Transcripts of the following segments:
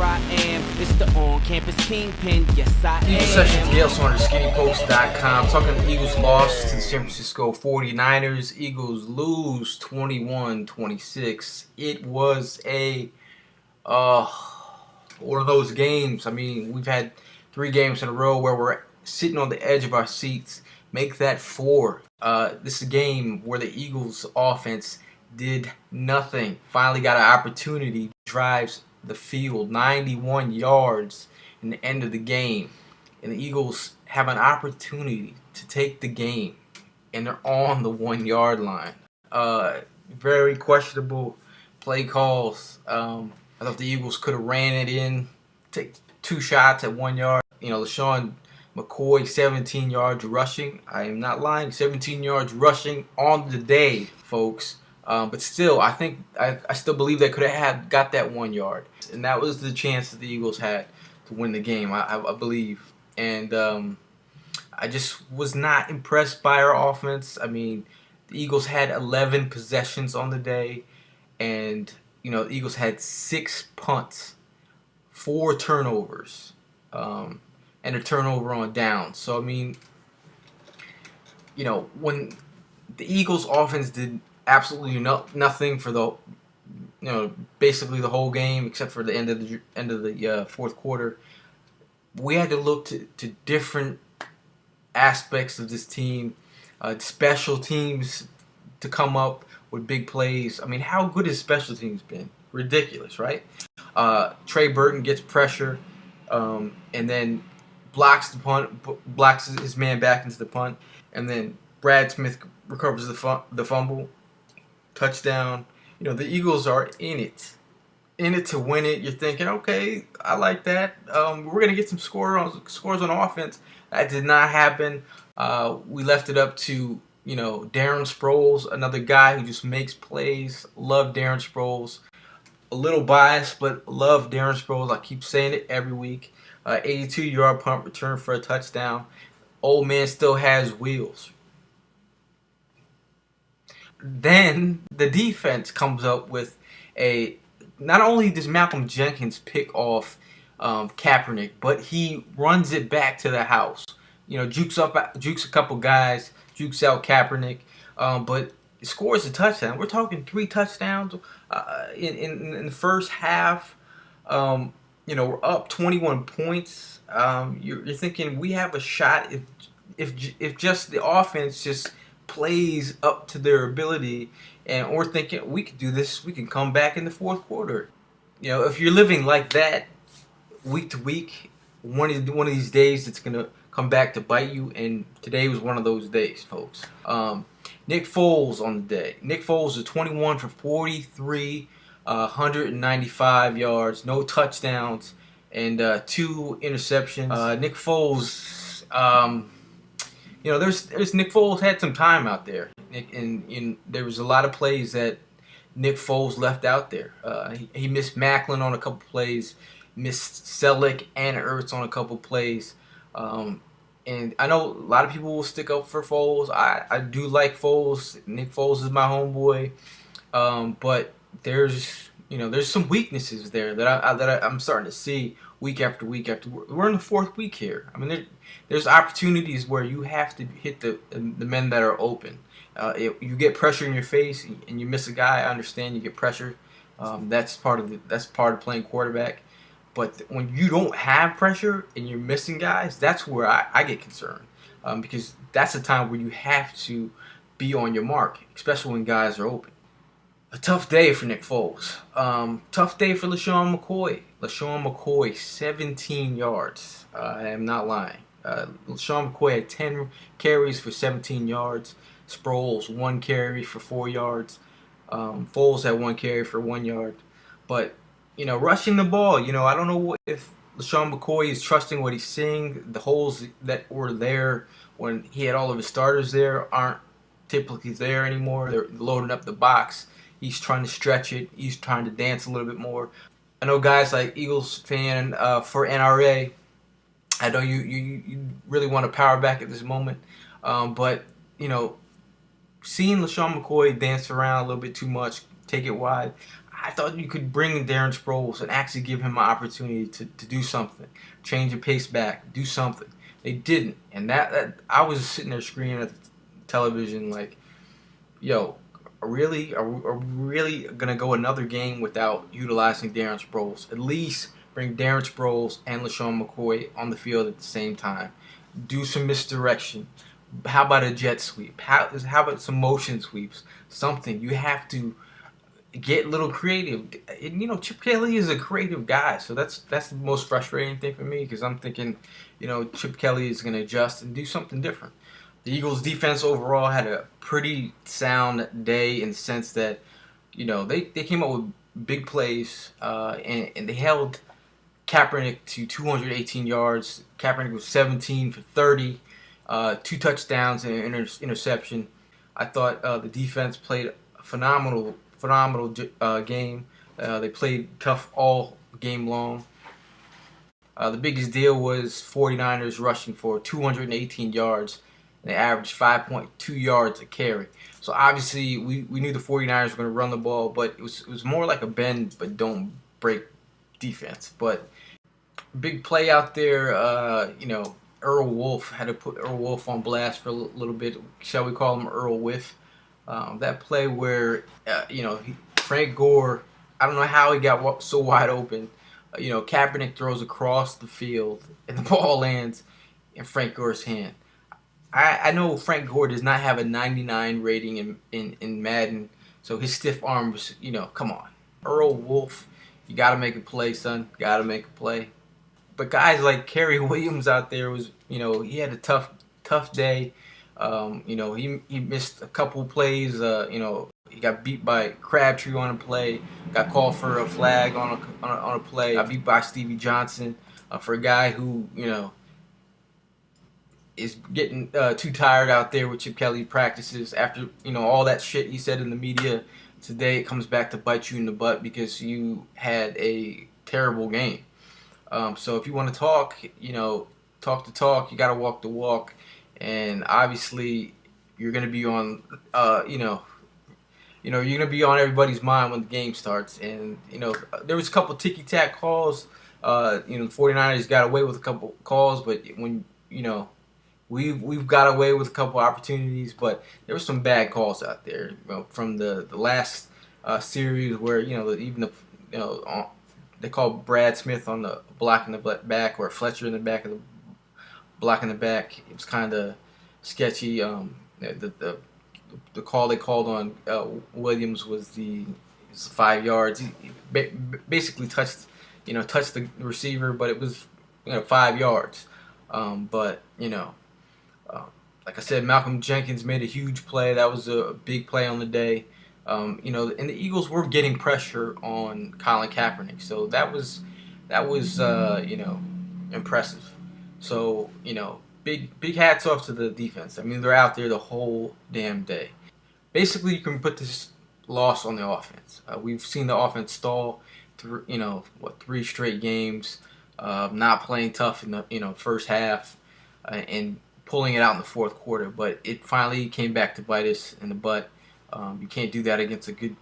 I am. It's the on-campus kingpin. Yes, I am. EagleSessions, Gayle Saunders, skinnypost.com. Talking the Eagles lost to the San Francisco 49ers. Eagles lose 21-26. It was one of those games. I mean, we've had 3 games in a row where we're sitting on the edge of our seats. Make that 4. This is a game where the Eagles offense did nothing. Finally got an opportunity. Drives the field 91 yards in the end of the game. And the Eagles have an opportunity to take the game. And they're on the 1-yard line. Very questionable play calls. I thought the Eagles could have ran it in, take 2 shots at 1 yard. You know, LeSean McCoy, 17 yards rushing. I am not lying, 17 yards rushing on the day, folks. But still, I think I still believe they could have got that 1 yard, and that was the chance that the Eagles had to win the game. I believe, and I just was not impressed by our offense. I mean, the Eagles had 11 possessions on the day, and you know, the Eagles had 6 punts, 4 turnovers, and a turnover on downs. So I mean, you know, when the Eagles offense did absolutely nothing for the, you know, basically the whole game except for the end of the fourth quarter, we had to look to different aspects of this team, special teams to come up with big plays. I mean, how good has special teams been? Ridiculous, right? Trey Burton gets pressure, and then blocks the punt, blocks his man back into the punt, and then Brad Smith recovers the fumble, touchdown. You know, the Eagles are in it to win it. You're thinking, okay, I like that. We're gonna get some scores on offense. That did not happen. We left it up to, you know, Darren Sproles, another guy who just makes plays. Love Darren Sproles. A little biased, but love Darren Sproles. I keep saying it every week. 82-yard punt return for a touchdown. Old man still has wheels. Then the defense comes up with not only does Malcolm Jenkins pick off Kaepernick, but he runs it back to the house. You know, jukes a couple guys, jukes out Kaepernick, but scores a touchdown. We're talking 3 touchdowns in the first half. You know, we're up 21 points. You're thinking we have a shot if just the offense just plays up to their ability, and we're thinking we could do this. We can come back in the fourth quarter. You know, if you're living like that week to week, one of these days it's gonna come back to bite you. And today was one of those days, folks. Nick Foles on the day. Nick Foles is 21 for 43, 195 yards, no touchdowns, and 2 interceptions. Nick Foles. You know, there's Nick Foles had some time out there, and there was a lot of plays that Nick Foles left out there. He missed Macklin on a couple plays, missed Selleck and Ertz on a couple plays, and I know a lot of people will stick up for Foles. I do like Foles. Nick Foles is my homeboy, but there's some weaknesses there that I'm starting to see week after week after. We're in the 4th week here. I mean, there's opportunities where you have to hit the men that are open. You get pressure in your face and you miss a guy. I understand you get pressure. That's part of playing quarterback. But when you don't have pressure and you're missing guys, that's where I get concerned, because that's the time where you have to be on your mark, especially when guys are open. A tough day for Nick Foles. Tough day for LeSean McCoy. LeSean McCoy, 17 yards. I am not lying. LeSean McCoy had 10 carries for 17 yards. Sproles, 1 carry for 4 yards. Foles had 1 carry for 1 yard. But, you know, rushing the ball, you know, I don't know if LeSean McCoy is trusting what he's seeing. The holes that were there when he had all of his starters there aren't typically there anymore. They're loading up the box. He's trying to stretch it. He's trying to dance a little bit more. I know guys like Eagles fan for NRA. I know you really want to power back at this moment, but you know, seeing LeSean McCoy dance around a little bit too much, take it wide, I thought you could bring in Darren Sproles and actually give him an opportunity to do something, change the pace back, do something. They didn't, and that I was sitting there screaming at the television like, "Yo, are we really gonna go another game without utilizing Darren Sproles? At least bring Darren Sproles and LaShawn McCoy on the field at the same time. Do some misdirection. How about a jet sweep? How about some motion sweeps? Something. You have to get a little creative. And, Chip Kelly is a creative guy, so that's the most frustrating thing for me, because I'm thinking, Chip Kelly is going to adjust and do something different. The Eagles' defense overall had a pretty sound day in the sense that, they came up with big plays, and they held Kaepernick to 218 yards. Kaepernick was 17 for 30, 2 touchdowns and an interception. I thought the defense played a phenomenal game. They played tough all game long. The biggest deal was 49ers rushing for 218 yards. And they averaged 5.2 yards a carry. So obviously we knew the 49ers were going to run the ball, but it was more like a bend but don't break defense. But big play out there, Earl Wolf, had to put Earl Wolf on blast for a little bit. Shall we call him Earl Whiff? That play where, Frank Gore, I don't know how he got so wide open. Kaepernick throws across the field and the ball lands in Frank Gore's hand. I know Frank Gore does not have a 99 rating in Madden, so his stiff arm was, come on. Earl Wolf, you got to make a play, son. Got to make a play. But guys like Kerry Williams out there was, he had a tough day. He missed a couple plays. He got beat by Crabtree on a play. Got called for a flag on a play. Got beat by Stevie Johnson for a guy who, is getting too tired out there with Chip Kelly practices after, all that shit he said in the media. Today it comes back to bite you in the butt because you had a terrible game. So if you want to talk, talk the talk, you got to walk the walk. And obviously you're going to be on, you're going to be on everybody's mind when the game starts. And, there was a couple ticky-tack calls. The 49ers got away with a couple calls, but when, we've got away with a couple opportunities, but there were some bad calls out there, from the last series where, they called Brad Smith on the block in the back, or Fletcher in the back of the block in the back. It was kind of sketchy. The call they called on Williams was 5 yards. He basically touched the receiver, but it was 5 yards. But like I said, Malcolm Jenkins made a huge play. That was a big play on the day. And the Eagles were getting pressure on Colin Kaepernick, so that was impressive. So big hats off to the defense. I mean, they're out there the whole damn day. Basically, you can put this loss on the offense. We've seen the offense stall through 3 straight games, not playing tough in the first half, and pulling it out in the fourth quarter. But it finally came back to bite us in the butt. You can't do that against a good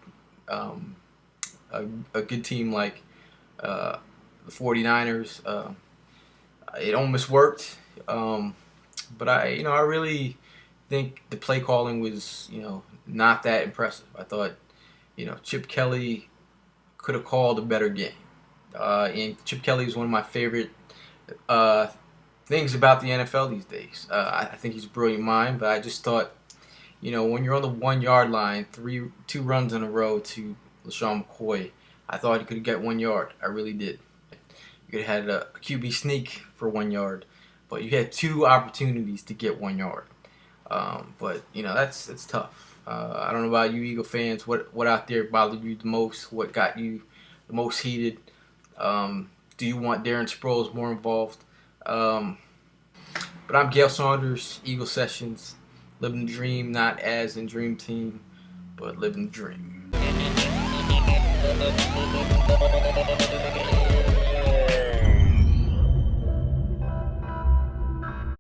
team like the 49ers. It almost worked, but I really think the play calling was not that impressive. I thought Chip Kelly could have called a better game. And Chip Kelly is one of my favorite things about the NFL these days. I think he's a brilliant mind, but I just thought, when you're on the 1 yard line, 2 runs in a row to LaShawn McCoy, I thought he could get 1 yard. I really did. You could have had a QB sneak for 1 yard, but you had 2 opportunities to get 1 yard. But that's tough. I don't know about you Eagle fans. What out there bothered you the most? What got you the most heated? Do you want Darren Sproles more involved? But I'm Gayle Saunders, EagleSessions. Living the dream, not as in Dream Team, but living the dream.